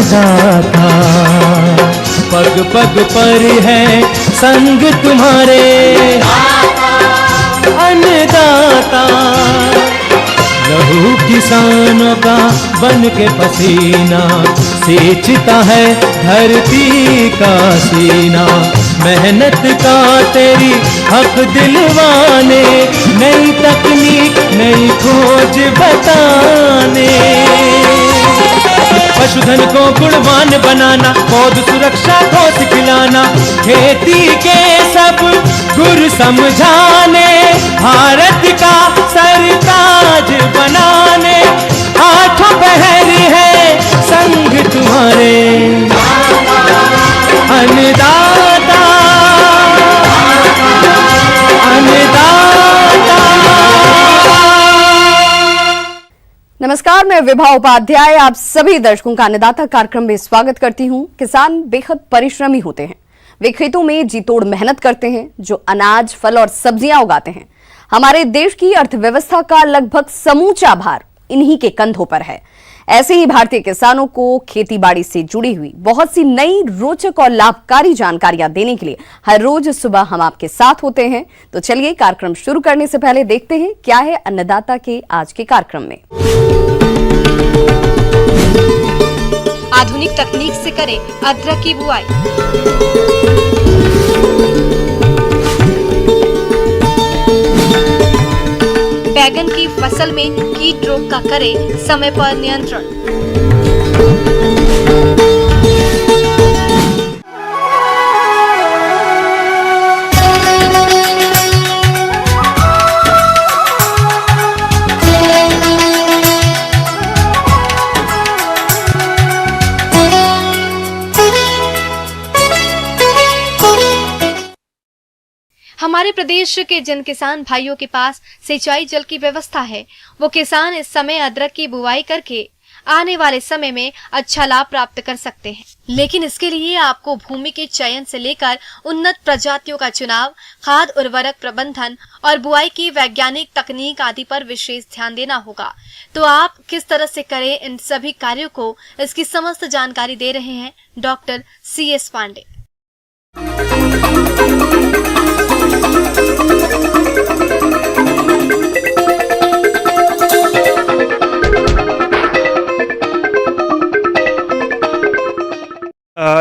अन्नदाता, पग पग पर है संग तुम्हारे अन्नदाता। लहू किसानों का बन के पसीना सींचता है धरती का सीना। मेहनत का तेरी हक दिलवाने, नई तकनीक नई खोज बताने। पशुधन को गुणवान बनाना, पौध सुरक्षा को सिखलाना, खेती के सब गुर समझाने, भारत का सरताज बनाने। आठों पहर है संग तुम्हारे अन्नदाता, अन्नदाता। नमस्कार, मैं विभा उपाध्याय आप सभी दर्शकों का अन्नदाता कार्यक्रम में स्वागत करती हूं। किसान बेहद परिश्रमी होते हैं। वे खेतों में जी तोड़ मेहनत करते हैं, जो अनाज, फल और सब्जियां उगाते हैं। हमारे देश की अर्थव्यवस्था का लगभग समूचा भार इन्हीं के कंधों पर है। ऐसे ही भारतीय किसानों को खेती बाड़ी से जुड़ी हुई बहुत सी नई, रोचक और लाभकारी जानकारियां देने के लिए हर रोज सुबह हम आपके साथ होते हैं। तो चलिए कार्यक्रम शुरू करने से पहले देखते हैं क्या है अन्नदाता के आज के कार्यक्रम में। आधुनिक तकनीक से करें अदरक की बुआई। बैगन की फसल में कीट रोग का करें समय पर नियंत्रण। हमारे प्रदेश के जिन किसान भाइयों के पास सिंचाई जल की व्यवस्था है, वो किसान इस समय अदरक की बुआई करके आने वाले समय में अच्छा लाभ प्राप्त कर सकते हैं। लेकिन इसके लिए आपको भूमि के चयन से लेकर उन्नत प्रजातियों का चुनाव, खाद उर्वरक प्रबंधन और बुआई की वैज्ञानिक तकनीक आदि पर विशेष ध्यान देना होगा। तो आप किस तरह से करें इन सभी कार्यों को, इसकी समस्त जानकारी दे रहे हैं डॉक्टर CS पांडे।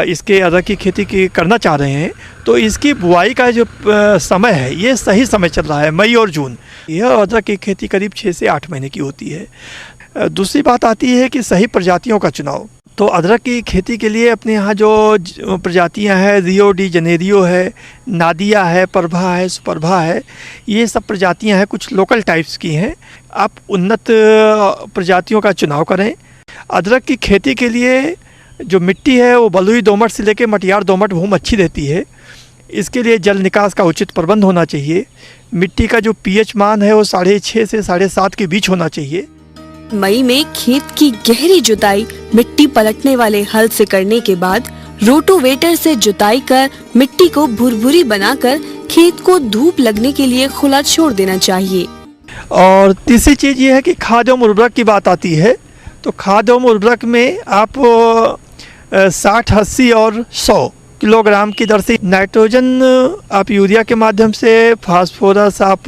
इसके अदरक की खेती की करना चाह रहे हैं तो इसकी बुआई का जो समय है ये सही समय चल रहा है, मई और जून। यह अदरक की खेती करीब 6 से 8 महीने की होती है। दूसरी बात आती है कि सही प्रजातियों का चुनाव। तो अदरक की खेती के लिए अपने यहाँ जो प्रजातियाँ हैं, रियो डी जनेरियो है, नादिया है, प्रभा है, सुप्रभा है, ये सब प्रजातियाँ हैं, कुछ लोकल टाइप्स की हैं। आप उन्नत प्रजातियों का चुनाव करें। अदरक की खेती के लिए जो मिट्टी है वो बलुई दोमट से लेकर मटियार दोमट भूमि अच्छी रहती है। इसके लिए जल निकास का उचित प्रबंध होना चाहिए। मिट्टी का जो pH मान है वो 6.5 से 7.5 के बीच होना चाहिए। मई में खेत की गहरी जुताई मिट्टी पलटने वाले हल से करने के बाद रोटोवेटर से जुताई कर मिट्टी को भुरभुरी बनाकर खेत को धूप लगने के लिए खुला छोड़ देना चाहिए। और तीसरी चीज ये है कि खाद एवं उर्वरक की बात आती है। तो खाद एवं उर्वरक में आप 60, 80 और 100 किलोग्राम की दर से नाइट्रोजन आप यूरिया के माध्यम से, फास्फोरस आप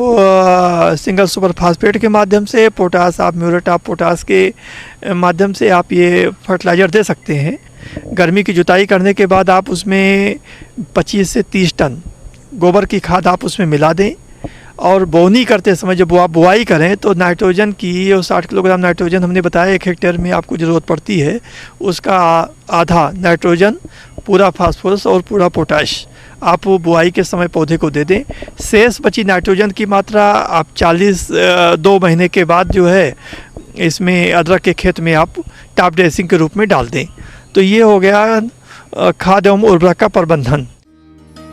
सिंगल सुपर फास्फेट के माध्यम से, पोटास आप म्यूरेट ऑफ पोटास के माध्यम से आप ये फर्टिलाइज़र दे सकते हैं। गर्मी की जुताई करने के बाद आप उसमें 25 से 30 टन गोबर की खाद आप उसमें मिला दें। और बोनी करते समय जब आप बुआई करें तो नाइट्रोजन की 60 किलोग्राम नाइट्रोजन हमने बताया 1 हेक्टेयर में आपको ज़रूरत पड़ती है, उसका आधा नाइट्रोजन, पूरा फास्फोरस और पूरा पोटाश आप बुआई के समय पौधे को दे दें। शेष बची नाइट्रोजन की मात्रा आप 2 महीने के बाद जो है इसमें अदरक के खेत में आप टॉप ड्रेसिंग के रूप में डाल दें। तो ये हो गया खाद एवं उर्वरक का प्रबंधन।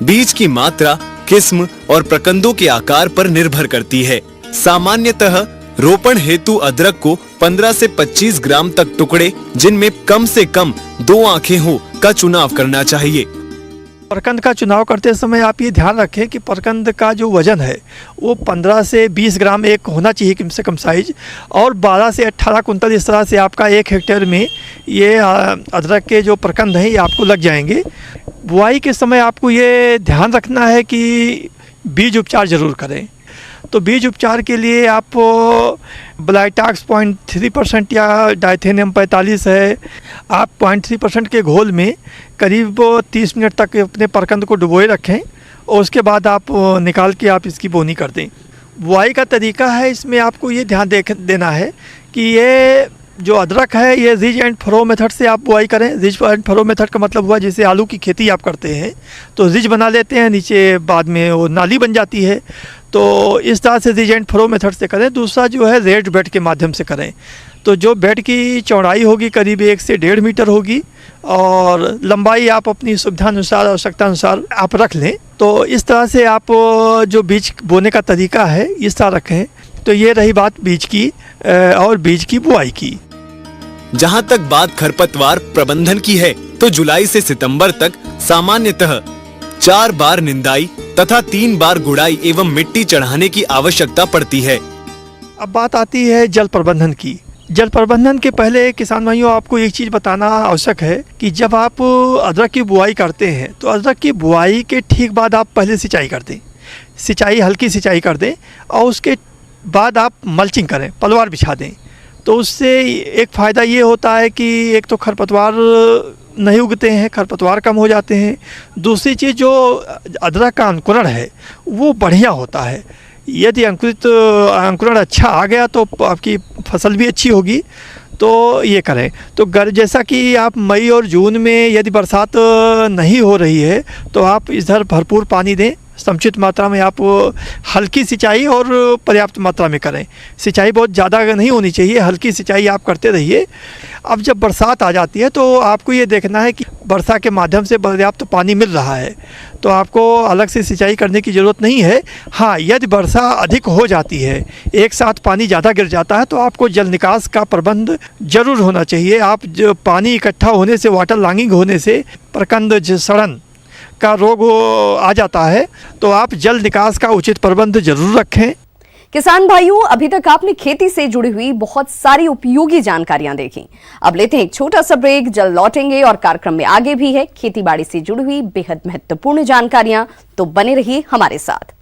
बीज की मात्रा, किस्म और प्रकंदों के आकार पर निर्भर करती है। सामान्यतः रोपण हेतु अदरक को 15 से 25 ग्राम तक टुकड़े जिनमें कम से कम 2 आंखें हो का चुनाव करना चाहिए। प्रकंद का चुनाव करते समय आप ये ध्यान रखें कि प्रकंद का जो वज़न है वो 15 से 20 ग्राम एक होना चाहिए कम से कम साइज, और 12 से 18 कुंटल इस तरह से आपका 1 हेक्टेयर में ये अदरक के जो प्रकंद हैं ये आपको लग जाएंगे। बुआई के समय आपको ये ध्यान रखना है कि बीज उपचार ज़रूर करें। तो बीज उपचार के लिए आप ब्लाइटाक्स 0.3% या डाइथेनियम 45 है, आप 0.3% के घोल में करीब 30 मिनट तक अपने प्रकंद को डुबोए रखें और उसके बाद आप निकाल के आप इसकी बोनी कर दें। बुआई का तरीका है, इसमें आपको ये ध्यान देना है कि ये जो अदरक है ये रिज एंड फरो मेथड से आप बुआई करें। रिज एंड फरो मेथड का मतलब हुआ जैसे आलू की खेती आप करते हैं तो रिज बना लेते हैं, नीचे बाद में वो नाली बन जाती है, तो इस तरह से रिज एंड फरो मेथड से करें। दूसरा जो है रेड बेड के माध्यम से करें। तो जो बेड की चौड़ाई होगी करीब 1 से 1.5 मीटर होगी और लंबाई आप अपनी सुविधानुसार आवश्यकता अनुसार आप रख लें। तो इस तरह से आप जो बीज बोने का तरीका है इस तरह रखें। तो ये रही बात बीज की और बीज की बुआई की। जहाँ तक बात खरपतवार प्रबंधन की है तो जुलाई से सितंबर तक सामान्यतः 4 बार निंदाई तथा 3 बार गुड़ाई एवं मिट्टी चढ़ाने की आवश्यकता पड़ती है। अब बात आती है जल प्रबंधन की। जल प्रबंधन के पहले किसान भाइयों आपको एक चीज़ बताना आवश्यक है कि जब आप अदरक की बुआई करते हैं तो अदरक की बुआई के ठीक बाद आप पहले सिंचाई कर दें, हल्की सिंचाई कर दें और उसके बाद आप मल्चिंग करें, पलवार बिछा दें। तो उससे एक फ़ायदा ये होता है कि एक तो खरपतवार नहीं उगते हैं, खरपतवार कम हो जाते हैं। दूसरी चीज़ जो अदरक का अंकुरण है वो बढ़िया होता है। यदि अंकुरण अच्छा आ गया तो आपकी फसल भी अच्छी होगी। तो ये करें। तो जैसा कि आप मई और जून में यदि बरसात नहीं हो रही है तो आप इधर भरपूर पानी दें, समुचित मात्रा में आप हल्की सिंचाई और पर्याप्त मात्रा में करें। सिंचाई बहुत ज़्यादा नहीं होनी चाहिए, हल्की सिंचाई आप करते रहिए। अब जब बरसात आ जाती है तो आपको ये देखना है कि वर्षा के माध्यम से पर्याप्त पानी मिल रहा है, तो आपको अलग से सिंचाई करने की ज़रूरत नहीं है। हाँ, यदि वर्षा अधिक हो जाती है, एक साथ पानी ज़्यादा गिर जाता है तो आपको जल निकास का प्रबंध ज़रूर होना चाहिए। आप जो पानी इकट्ठा होने से, वाटर लॉगिंग होने से प्रकंद सड़न का रोग आ जाता है, तो आप जल निकास का उचित प्रबंध जरूर रखें। किसान भाइयों, अभी तक आपने खेती से जुड़ी हुई बहुत सारी उपयोगी जानकारियां देखी। अब लेते हैं एक छोटा सा ब्रेक, जल्द लौटेंगे और कार्यक्रम में आगे भी है खेती बाड़ी से जुड़ी हुई बेहद महत्वपूर्ण जानकारियां, तो बने रहिए हमारे साथ।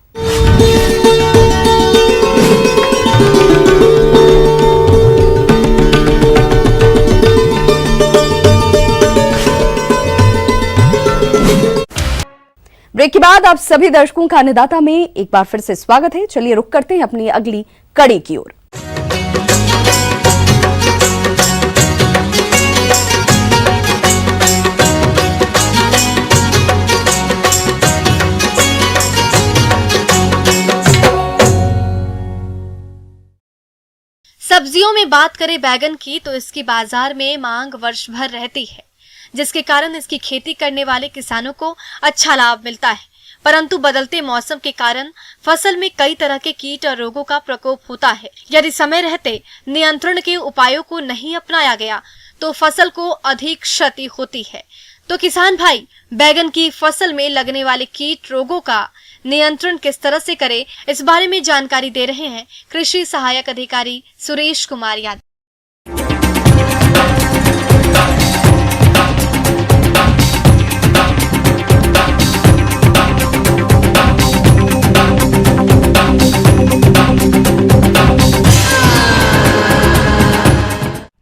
ब्रेक के बाद आप सभी दर्शकों का अन्नदाता में एक बार फिर से स्वागत है। चलिए रुक करते हैं अपनी अगली कड़ी की ओर। सब्जियों में बात करें बैगन की तो इसकी बाजार में मांग वर्ष भर रहती है, जिसके कारण इसकी खेती करने वाले किसानों को अच्छा लाभ मिलता है। परंतु बदलते मौसम के कारण फसल में कई तरह के कीट और रोगों का प्रकोप होता है। यदि समय रहते नियंत्रण के उपायों को नहीं अपनाया गया तो फसल को अधिक क्षति होती है। तो किसान भाई, बैगन की फसल में लगने वाले कीट रोगों का नियंत्रण किस तरह से करें, इस बारे में जानकारी दे रहे हैं कृषि सहायक अधिकारी सुरेश कुमार यादव।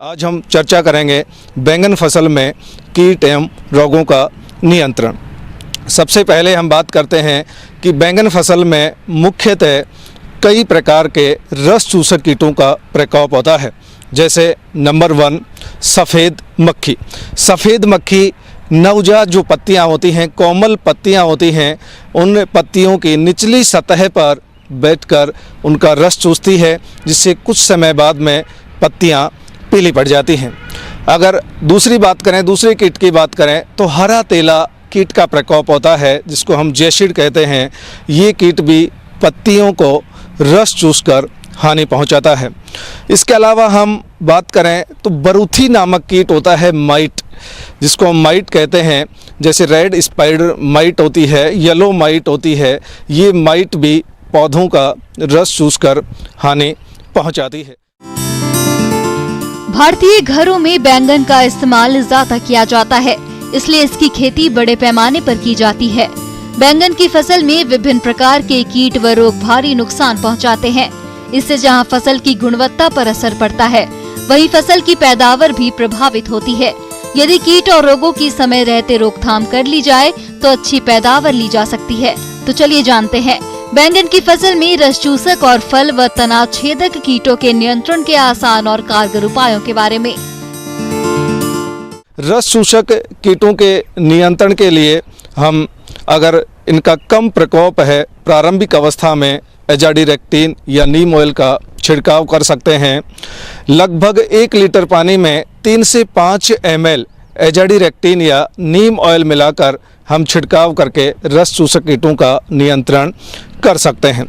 आज हम चर्चा करेंगे बैंगन फसल में कीट एवं रोगों का नियंत्रण। सबसे पहले हम बात करते हैं कि बैंगन फसल में मुख्यतः कई प्रकार के रस चूसक कीटों का प्रकोप होता है। जैसे नंबर 1 सफ़ेद मक्खी। सफ़ेद मक्खी नवजात जो पत्तियां होती हैं, कोमल पत्तियां होती हैं, उन पत्तियों की निचली सतह पर बैठकर उनका रस चूसती है, जिससे कुछ समय बाद में पत्तियां पीली पड़ जाती हैं। अगर दूसरी बात करें, दूसरे कीट की बात करें तो हरा तेला कीट का प्रकोप होता है, जिसको हम जैसिड कहते हैं। ये कीट भी पत्तियों को रस चूसकर हानि पहुंचाता है। इसके अलावा हम बात करें तो बरूथी नामक कीट होता है, माइट, जिसको हम माइट कहते हैं। जैसे रेड स्पाइडर माइट होती है, येलो माइट होती है, ये माइट भी पौधों का रस चूसकर हानि पहुंचाती है। भारतीय घरों में बैंगन का इस्तेमाल ज्यादा किया जाता है, इसलिए इसकी खेती बड़े पैमाने पर की जाती है। बैंगन की फसल में विभिन्न प्रकार के कीट व रोग भारी नुकसान पहुंचाते हैं। इससे जहां फसल की गुणवत्ता पर असर पड़ता है, वहीं फसल की पैदावार भी प्रभावित होती है। यदि कीट और रोगों की समय रहते रोकथाम कर ली जाए तो अच्छी पैदावार ली जा सकती है। तो चलिए जानते हैं बैंगन की फसल में रस चूसक और फल व तना छेदक कीटों के नियंत्रण के आसान और कारगर उपायों के बारे में। रस चूसक कीटों के नियंत्रण के लिए हम अगर इनका कम प्रकोप है, प्रारंभिक अवस्था में एजाडिरेक्टिन या नीम ऑयल का छिड़काव कर सकते हैं। लगभग 1 लीटर पानी में 3 से 5 ml एजाडिरेक्टिन या नीम ऑयल मिलाकर हम छिड़काव करके रस चूसक कीटों का नियंत्रण कर सकते हैं।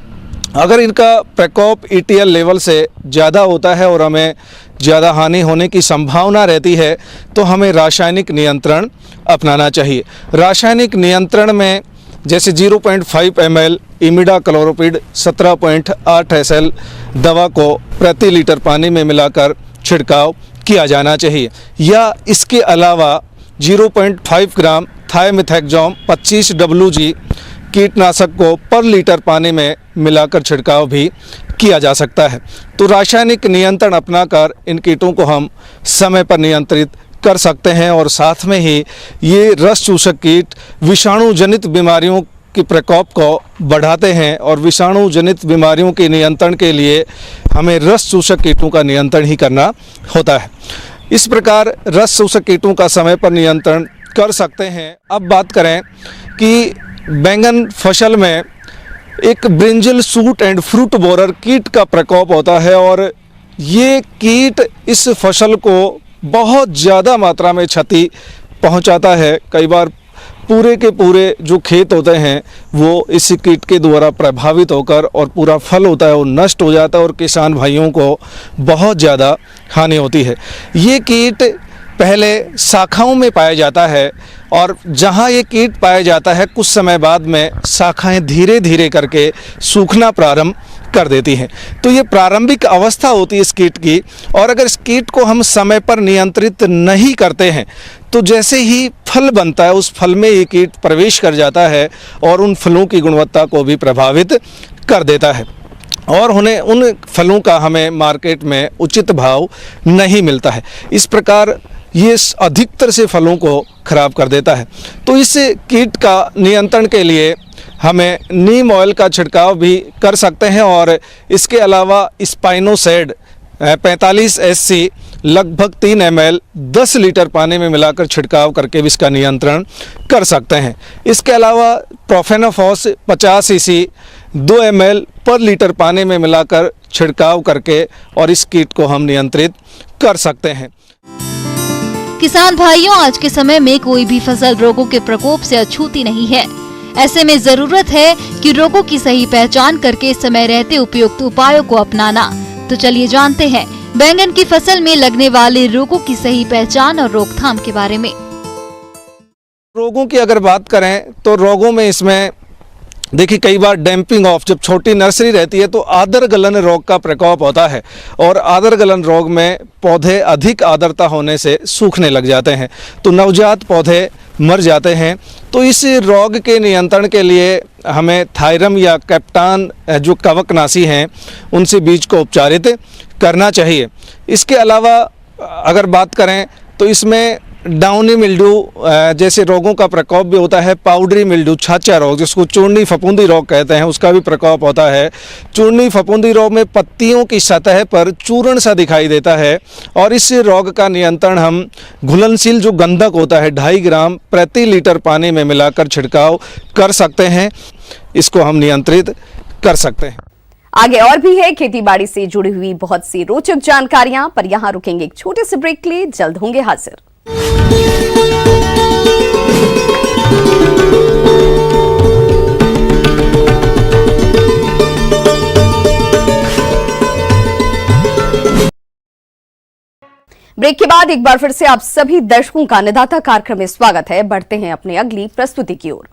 अगर इनका प्रकोप ETL लेवल से ज़्यादा होता है और हमें ज़्यादा हानि होने की संभावना रहती है तो हमें रासायनिक नियंत्रण अपनाना चाहिए। रासायनिक नियंत्रण में जैसे 0.5 ml इमिडाक्लोप्रिड 17.8 SL दवा को प्रति लीटर पानी में मिलाकर छिड़काव किया जाना चाहिए, या इसके अलावा 0.5 ग्राम थायमिथैक्सोम 25 WG कीटनाशक को पर लीटर पानी में मिलाकर छिड़काव भी किया जा सकता है। तो रासायनिक नियंत्रण अपनाकर इन कीटों को हम समय पर नियंत्रित कर सकते हैं और साथ में ही ये रस चूसक कीट विषाणु जनित बीमारियों के प्रकोप को बढ़ाते हैं और विषाणु जनित बीमारियों के नियंत्रण के लिए हमें रस चूसक कीटों का नियंत्रण ही करना होता है। इस प्रकार रस चूसक कीटों का समय पर नियंत्रण कर सकते हैं। अब बात करें कि बैंगन फसल में एक brinjal suit and fruit borer कीट का प्रकोप होता है और ये कीट इस फसल को बहुत ज़्यादा मात्रा में क्षति पहुंचाता है। कई बार पूरे के पूरे जो खेत होते हैं वो इस कीट के द्वारा प्रभावित होकर और पूरा फल होता है वो नष्ट हो जाता है और किसान भाइयों को बहुत ज़्यादा हानि होती है। ये कीट पहले शाखाओं में पाया जाता है और जहाँ ये कीट पाया जाता है कुछ समय बाद में शाखाएं धीरे धीरे करके सूखना प्रारंभ कर देती हैं। तो ये प्रारंभिक अवस्था होती है इस कीट की, और अगर इस कीट को हम समय पर नियंत्रित नहीं करते हैं तो जैसे ही फल बनता है उस फल में ये कीट प्रवेश कर जाता है और उन फलों की गुणवत्ता को भी प्रभावित कर देता है और उन्हें उन फलों का हमें मार्केट में उचित भाव नहीं मिलता है। इस प्रकार ये अधिकतर से फलों को खराब कर देता है। तो इस कीट का नियंत्रण के लिए हमें नीम ऑयल का छिड़काव भी कर सकते हैं और इसके अलावा स्पाइनोसेड 45 SC लगभग 3 ml 10 लीटर पानी में मिलाकर छिड़काव करके भी इसका नियंत्रण कर सकते हैं। इसके अलावा प्रोफेनोफॉस 50 cc 2 ml पर लीटर पानी में मिलाकर छिड़काव करके और इस कीट को हम नियंत्रित कर सकते हैं। किसान भाइयों, आज के समय में कोई भी फसल रोगों के प्रकोप से अछूती नहीं है। ऐसे में जरूरत है कि रोगों की सही पहचान करके समय रहते उपयुक्त उपायों को अपनाना। तो चलिए जानते हैं बैंगन की फसल में लगने वाले रोगों की सही पहचान और रोकथाम के बारे में। रोगों की अगर बात करें तो रोगों में इसमें देखिए कई बार डैम्पिंग ऑफ, जब छोटी नर्सरी रहती है तो आदर गलन रोग का प्रकोप होता है और आदर गलन रोग में पौधे अधिक आर्द्रता होने से सूखने लग जाते हैं तो नवजात पौधे मर जाते हैं। तो इस रोग के नियंत्रण के लिए हमें थायरम या कैप्टान जो कवकनाशी हैं उनसे बीज को उपचारित करना चाहिए। इसके अलावा अगर बात करें तो इसमें डाउनी मिल्ड्यू जैसे रोगों का प्रकोप भी होता है। पाउडरी मिल्ड्यू, छाछा रोग जिसको चूर्णी फफूंदी रोग कहते हैं, उसका भी प्रकोप होता है। चूर्णी फफूंदी रोग में पत्तियों की सतह पर चूर्ण सा दिखाई देता है और इस रोग का नियंत्रण हम घुलनशील जो गंधक होता है 2.5 ग्राम प्रति लीटर पानी में मिलाकर छिड़काव कर सकते हैं। इसको हम नियंत्रित कर सकते हैं। आगे और भी है खेती बाड़ी से जुड़ी हुई बहुत सी रोचक जानकारियां, पर यहां रुकेंगे एक छोटे से ब्रेक के लिए। जल्द होंगे हाजिर। ब्रेक के बाद एक बार फिर से आप सभी दर्शकों का अन्नदाता कार्यक्रम में स्वागत है। बढ़ते हैं अपनी अगली प्रस्तुति की ओर।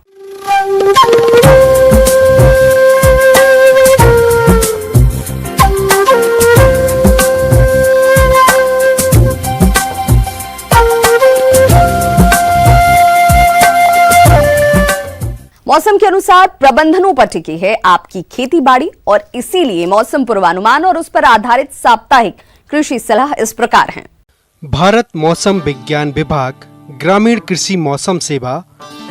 मौसम के अनुसार प्रबंधनों पर टिकी है आपकी खेती बाड़ी और इसीलिए मौसम पूर्वानुमान और उस पर आधारित साप्ताहिक कृषि सलाह इस प्रकार हैं। भारत मौसम विज्ञान विभाग, ग्रामीण कृषि मौसम सेवा,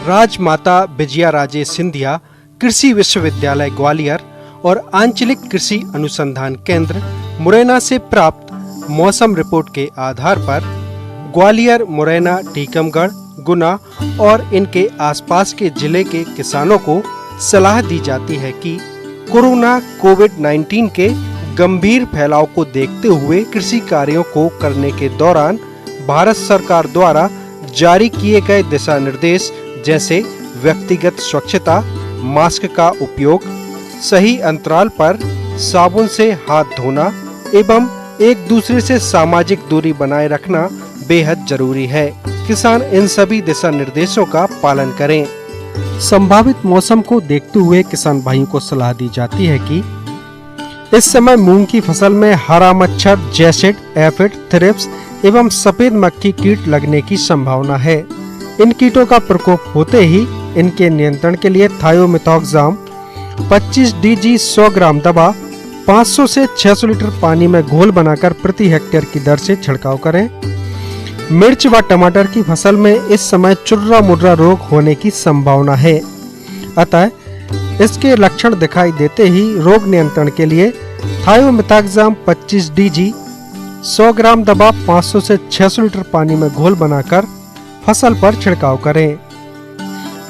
राजमाता विजयाराजे सिंधिया कृषि विश्वविद्यालय ग्वालियर और आंचलिक कृषि अनुसंधान केंद्र मुरैना से प्राप्त मौसम रिपोर्ट के आधार पर ग्वालियर, मुरैना, टीकमगढ़, गुना और इनके आसपास के जिले के किसानों को सलाह दी जाती है कि कोरोना कोविड-19 के गंभीर फैलाव को देखते हुए कृषि कार्यों को करने के दौरान भारत सरकार द्वारा जारी किए गए दिशा निर्देश जैसे व्यक्तिगत स्वच्छता, मास्क का उपयोग, सही अंतराल पर साबुन से हाथ धोना एवं एक दूसरे से सामाजिक दूरी बनाए रखना बेहद जरूरी है। किसान इन सभी दिशा निर्देशों का पालन करें। संभावित मौसम को देखते हुए किसान भाइयों को सलाह दी जाती है कि इस समय मूंग की फसल में हरा मच्छर, जैसिड, एफिड, थ्रिप्स एवं सफेद मक्खी कीट लगने की संभावना है। इन कीटों का प्रकोप होते ही इनके नियंत्रण के लिए थायोमिथॉक्साम 25 DG 100 ग्राम दवा 500 से 600 लीटर पानी में घोल बनाकर प्रति हेक्टेयर की दर से छिड़काव करें। मिर्च व टमाटर की फसल में इस समय चुर्रा मुर्रा रोग होने की संभावना है, अतः इसके लक्षण दिखाई देते ही रोग नियंत्रण के लिए थायोमिथॉक्साम 25 DG 100 ग्राम दवा 500 से 600 लीटर पानी में घोल बनाकर फसल पर छिड़काव करें।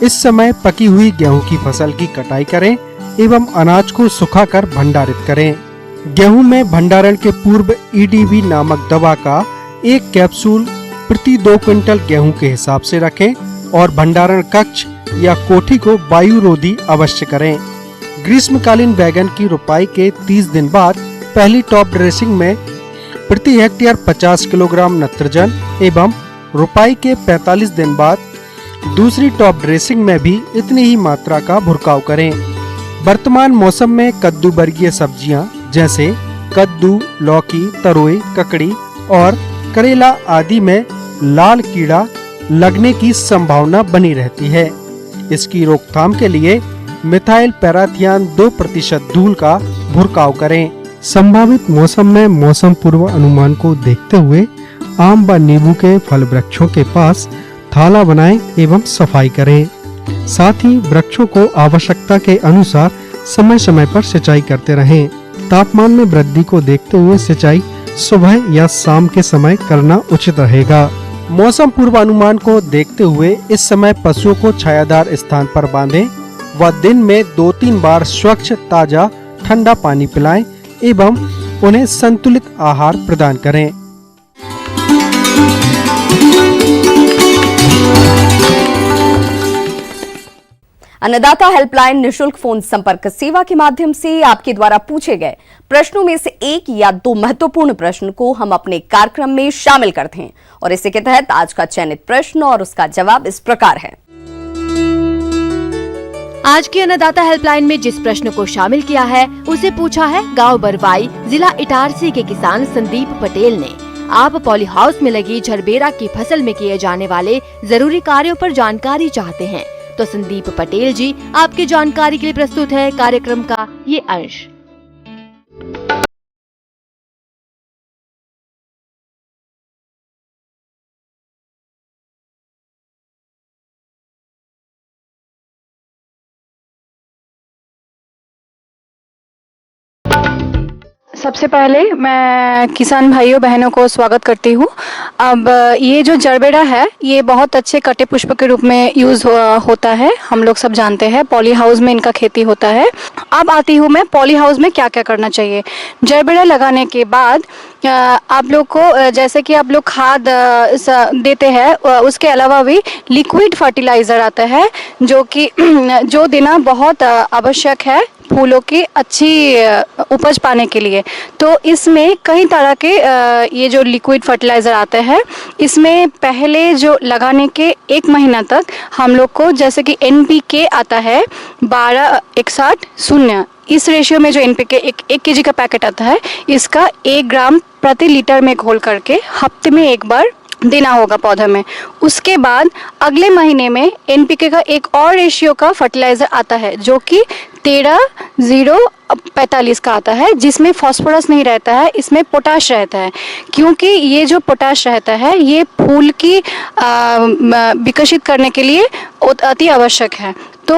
इस समय पकी हुई गेहूं की फसल की कटाई करें एवं अनाज को सुखाकर भंडारित करें। गेहूं में भंडारण के पूर्व EDB नामक दवा का एक कैप्सूल प्रति 2 क्विंटल गेहूं के हिसाब से रखें और भंडारण कक्ष या कोठी को वायुरोधी अवश्य करें। ग्रीष्मकालीन बैगन की रोपाई के 30 दिन बाद पहली टॉप ड्रेसिंग में प्रति हेक्टेयर 50 किलोग्राम नत्रजन एवं रोपाई के 45 दिन बाद दूसरी टॉप ड्रेसिंग में भी इतनी ही मात्रा का भुरकाव करें। वर्तमान मौसम में कद्दू वर्गीय सब्जियां जैसे कद्दू, लौकी, तरोई, ककड़ी और करेला आदि में लाल कीड़ा लगने की संभावना बनी रहती है। इसकी रोकथाम के लिए मिथाइल पैराथियान 2% धूल का भुरकाव करें। संभावित मौसम में मौसम पूर्व अनुमान को देखते हुए आम व नींबू के फल वृक्षों के पास थाला बनाएं एवं सफाई करें। साथ ही वृक्षों को आवश्यकता के अनुसार समय समय पर सिंचाई करते रहें। तापमान में वृद्धि को देखते हुए सिंचाई सुबह या शाम के समय करना उचित रहेगा। मौसम पूर्वानुमान को देखते हुए इस समय पशुओं को छायादार स्थान पर बांधें व दिन में 2-3 बार स्वच्छ, ताजा, ठंडा पानी पिलाएं एवं उन्हें संतुलित आहार प्रदान करें। अन्नदाता हेल्पलाइन निशुल्क फोन संपर्क सेवा के माध्यम से आपके द्वारा पूछे गए प्रश्नों में से 1 या 2 महत्वपूर्ण प्रश्न को हम अपने कार्यक्रम में शामिल करते हैं और इसी के तहत आज का चयनित प्रश्न और उसका जवाब इस प्रकार है। आज की अन्नदाता हेल्पलाइन में जिस प्रश्न को शामिल किया है उसे पूछा है गांव बरवाई, जिला इटारसी के किसान संदीप पटेल ने। आप पॉली हाउस में लगी झरबेरा की फसल में किए जाने वाले जरूरी कार्यों पर जानकारी चाहते हैं, तो संदीप पटेल जी आपकी जानकारी के लिए प्रस्तुत है कार्यक्रम का ये अंश। सबसे पहले मैं किसान भाइयों बहनों को स्वागत करती हूँ। अब ये जो जरबेरा है ये बहुत अच्छे कटे पुष्प के रूप में यूज़ होता है, हम लोग सब जानते हैं। पॉली हाउस में इनका खेती होता है। अब आती हूँ मैं पॉली हाउस में क्या क्या करना चाहिए। जरबेरा लगाने के बाद आप लोग को जैसे कि आप लोग खाद देते हैं, उसके अलावा भी लिक्विड फर्टिलाइज़र आता है जो देना बहुत आवश्यक है फूलों की अच्छी उपज पाने के लिए। तो इसमें कई तरह के ये जो लिक्विड फर्टिलाइज़र आते हैं, इसमें पहले जो लगाने के 1 महीना तक हम लोग को जैसे कि NPK आता है 12:61:0। इस रेशियो में जो NPK 1 kg का पैकेट आता है, इसका 1 ग्राम प्रति लीटर में घोल करके हफ्ते में 1 बार देना होगा पौधा में। उसके बाद अगले महीने में NPK का एक और रेशियो का फर्टिलाइज़र आता है जो कि 13:0:45 का आता है, जिसमें फास्फोरस नहीं रहता है, इसमें पोटाश रहता है। क्योंकि ये जो पोटाश रहता है ये फूल की विकसित करने के लिए अति आवश्यक है। तो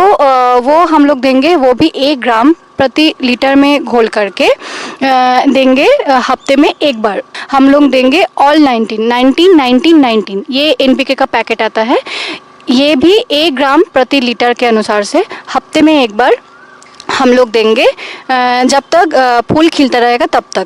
वो हम लोग देंगे, वो भी 1 ग्राम प्रति लीटर में घोल करके देंगे हफ्ते में 1 बार। हम लोग देंगे ऑल 19 ये NPK का पैकेट आता है, ये भी 1 ग्राम प्रति लीटर के अनुसार से हफ्ते में 1 बार हम लोग देंगे जब तक फूल खिलता रहेगा तब तक।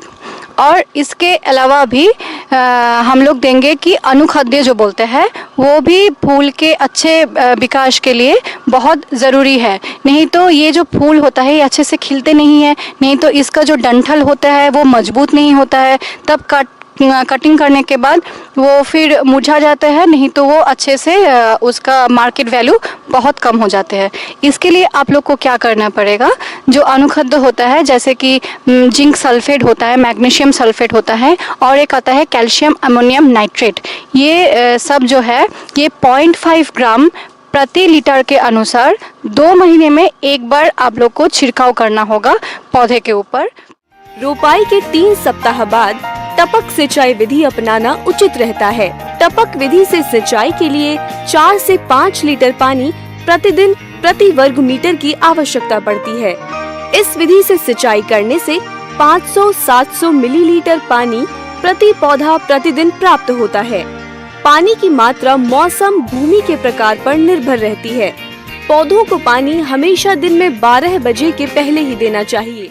और इसके अलावा भी हम लोग देंगे कि अनुखाद्य जो बोलते हैं वो भी फूल के अच्छे विकास के लिए बहुत ज़रूरी है। नहीं तो ये जो फूल होता है ये अच्छे से खिलते नहीं है, नहीं तो इसका जो डंठल होता है वो मजबूत नहीं होता है, तब कटिंग करने के बाद वो फिर मुरझा जाता है, नहीं तो वो अच्छे से उसका मार्केट वैल्यू बहुत कम हो जाते हैं। इसके लिए आप लोग को क्या करना पड़ेगा, जो अनुखाद्य होता है जैसे कि जिंक सल्फेट होता है, मैग्नीशियम सल्फेट होता है, और एक आता है कैल्शियम अमोनियम नाइट्रेट, ये सब जो है ये 0.5 ग्राम प्रति लीटर के अनुसार 2 महीने में 1 बार आप लोग को छिड़काव करना होगा पौधे के ऊपर। रोपाई के 3 सप्ताह बाद टपक सिंचाई विधि अपनाना उचित रहता है। टपक विधि से सिंचाई के लिए 4 से 5 लीटर पानी प्रतिदिन प्रति वर्ग मीटर की आवश्यकता पड़ती है। इस विधि से सिंचाई करने से 500-700 मिलीलीटर पानी प्रति पौधा प्रतिदिन प्राप्त होता है। पानी की मात्रा मौसम भूमि के प्रकार पर निर्भर रहती है। पौधों को पानी हमेशा दिन में 12 बजे के पहले ही देना चाहिए।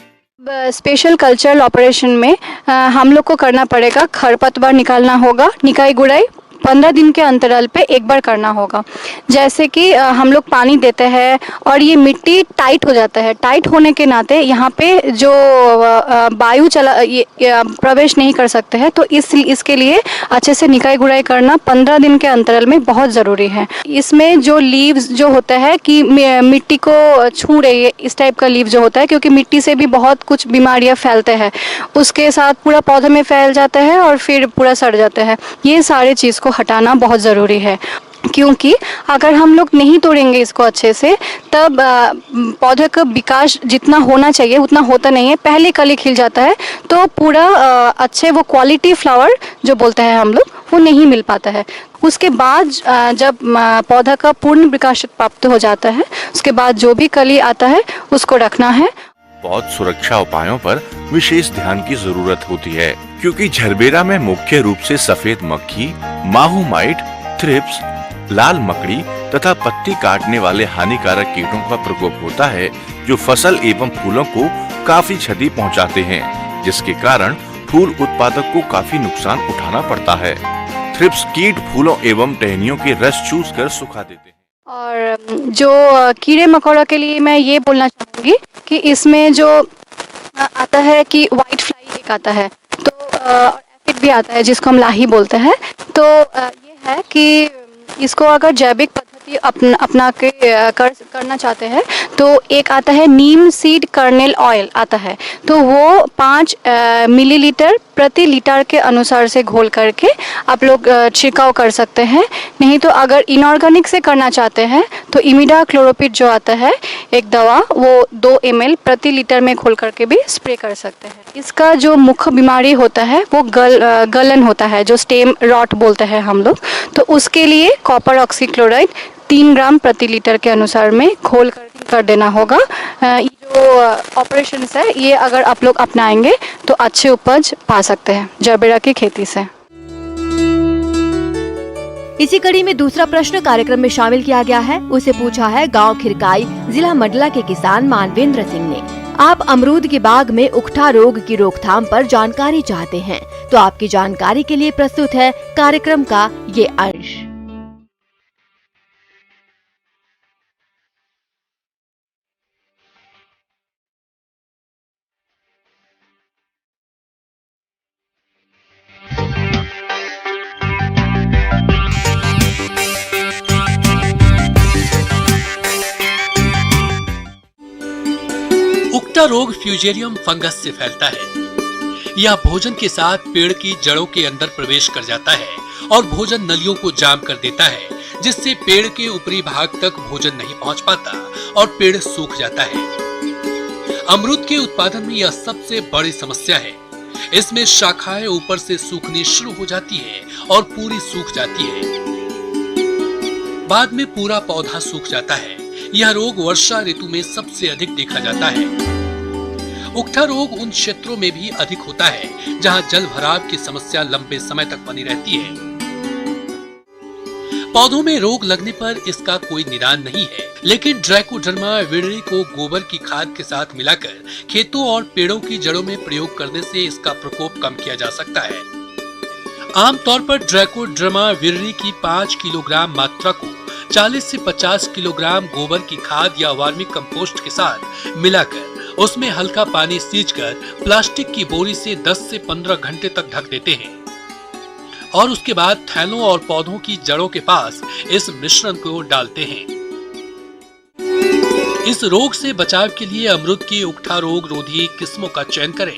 स्पेशल कल्चरल ऑपरेशन में हम लोग को करना पड़ेगा, खरपतवार निकालना होगा, निकाई गुड़ाई 15 दिन के अंतराल पे 1 बार करना होगा। जैसे कि हम लोग पानी देते हैं और ये मिट्टी टाइट हो जाता है, टाइट होने के नाते यहाँ पे जो वायु प्रवेश नहीं कर सकते हैं, तो इसके लिए अच्छे से निकाई गुड़ाई करना 15 दिन के अंतराल में बहुत ज़रूरी है। इसमें जो लीव्स जो होता है कि मिट्टी को छू रही है, इस टाइप का लीव जो होता है, क्योंकि मिट्टी से भी बहुत कुछ बीमारियाँ फैलते हैं, उसके साथ पूरा पौधे में फैल जाता है और फिर पूरा सड़ जाता है। ये सारे चीज़ को हटाना बहुत ज़रूरी है, क्योंकि अगर हम लोग नहीं तोड़ेंगे इसको अच्छे से, तब पौधे का विकास जितना होना चाहिए उतना होता नहीं है। पहले कली खिल जाता है तो पूरा अच्छे वो क्वालिटी फ्लावर जो बोलते हैं हम लोग, वो नहीं मिल पाता है। उसके बाद जब पौधा का पूर्ण विकास प्राप्त हो जाता है, उसके बाद जो भी कली आता है उसको रखना है। बहुत सुरक्षा उपायों पर विशेष ध्यान की जरूरत होती है, क्योंकि झरबेरा में मुख्य रूप से सफेद मक्खी, माहू माइट, थ्रिप्स, लाल मकड़ी तथा पत्ती काटने वाले हानिकारक कीटों का प्रकोप होता है, जो फसल एवं फूलों को काफी क्षति पहुंचाते हैं, जिसके कारण फूल उत्पादक को काफी नुकसान उठाना पड़ता है। थ्रिप्स कीट फूलों एवं टहनियों के रस चूस कर सुखा देते हैं। और जो कीड़े मकोड़ा के लिए मैं ये बोलना चाहूँगी कि इसमें जो आता है कि वाइट फ्लाई एक आता है, तो एफिड भी आता है जिसको हम लाही बोलते हैं। तो ये है कि इसको अगर जैविक पद्धति अपना के करना चाहते हैं तो एक आता है नीम सीड कर्नेल ऑयल आता है, तो वो 5 मिलीलीटर प्रति लीटर के अनुसार से घोल करके आप लोग छिड़काव कर सकते हैं। नहीं तो अगर इनऑर्गेनिक से करना चाहते हैं तो इमिडाक्लोरोपिड जो आता है एक दवा, वो 2 ml प्रति लीटर में घोल करके भी स्प्रे कर सकते हैं। इसका जो मुख्य बीमारी होता है वो गलन होता है, जो स्टेम रॉट बोलते हैं हम लोग, तो उसके लिए कॉपर ऑक्सीक्लोराइड 3 ग्राम प्रति लीटर के अनुसार में घोल कर देना होगा। ये जो ऑपरेशन है ये अगर आप लोग अपनाएंगे तो अच्छे उपज पा सकते हैं जरबेरा की खेती से। इसी कड़ी में दूसरा प्रश्न कार्यक्रम में शामिल किया गया है। उसे पूछा है गांव खिरकाई, जिला मंडला के किसान मानवेंद्र सिंह ने। आप अमरूद के बाग में उकठा रोग की रोकथाम पर जानकारी चाहते हैं तो आपकी जानकारी के लिए प्रस्तुत है कार्यक्रम का ये अंश। उकठा रोग फ्यूजेरियम फंगस से फैलता है। यह भोजन के साथ पेड़ की जड़ों के अंदर प्रवेश कर जाता है और भोजन नलियों को जाम कर देता है, जिससे पेड़ के ऊपरी भाग तक भोजन नहीं पहुंच पाता और पेड़ सूख जाता है। अमरूद के उत्पादन में यह सबसे बड़ी समस्या है। इसमें शाखाएं ऊपर से सूखनी शुरू हो जाती है और पूरी सूख जाती है। बाद में पूरा पौधा सूख जाता है। यह रोग वर्षा ऋतु में सबसे अधिक देखा जाता है। उकठा रोग उन क्षेत्रों में भी अधिक होता है जहां जल भराव की समस्या लंबे समय तक बनी रहती है। पौधों में रोग लगने पर इसका कोई निदान नहीं है, लेकिन ट्राइकोडर्मा विरिडी को गोबर की खाद के साथ मिलाकर खेतों और पेड़ों की जड़ों में प्रयोग करने से इसका प्रकोप कम किया जा सकता है। आमतौर पर ट्राइकोडर्मा विरिडी की 5 किलोग्राम मात्रा को 40 से 50 किलोग्राम गोबर की खाद या वर्मी कंपोस्ट के साथ मिलाकर उसमें हल्का पानी सींचकर प्लास्टिक की बोरी से 10 से 15 घंटे तक ढक देते हैं और उसके बाद थैलों और पौधों की जड़ों के पास इस मिश्रण को डालते हैं। इस रोग से बचाव के लिए अमरूद की उकठा रोग रोधी किस्मों का चयन करें।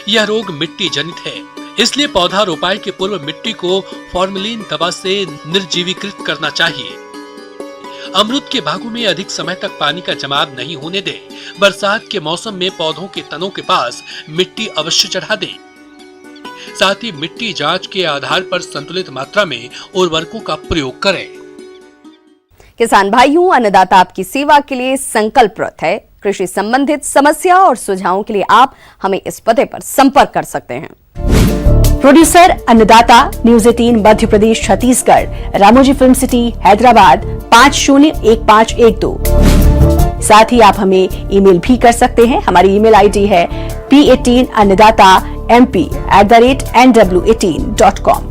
यह रोग मिट्टी जनित है, इसलिए पौधा रोपाई के पूर्व मिट्टी को फॉर्मेलिन दवा से निर्जीवीकृत करना चाहिए। अमरूद के बागों में अधिक समय तक पानी का जमाव नहीं होने दें। बरसात के मौसम में पौधों के तनों के पास मिट्टी अवश्य चढ़ा दें। साथ ही मिट्टी जांच के आधार पर संतुलित मात्रा में उर्वरकों का प्रयोग करें। किसान भाइयों, अन्नदाता आपकी सेवा के लिए संकल्परत है। कृषि संबंधित समस्या और सुझावों के लिए आप हमें इस पते पर संपर्क कर सकते हैं। प्रोड्यूसर अन्नदाता, news 18 Madhya Pradesh Chhattisgarh, Ramoji film city Hyderabad 501512। साथ ही आप हमें ईमेल भी कर सकते हैं। हमारी ईमेल आईडी है p18annadatamp@nw18.com।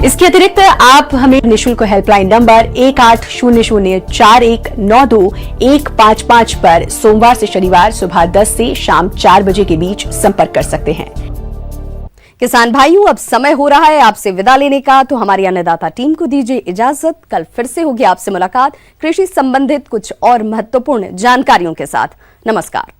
इसके अतिरिक्त आप हमें निःशुल्क हेल्पलाइन नंबर 180041921555 पर सोमवार से शनिवार सुबह 10 से शाम 4 बजे के बीच संपर्क कर सकते हैं। किसान भाइयों, अब समय हो रहा है आपसे विदा लेने का, तो हमारी अन्नदाता टीम को दीजिए इजाजत। कल फिर से होगी आपसे मुलाकात कृषि संबंधित कुछ और महत्वपूर्ण जानकारियों के साथ। नमस्कार।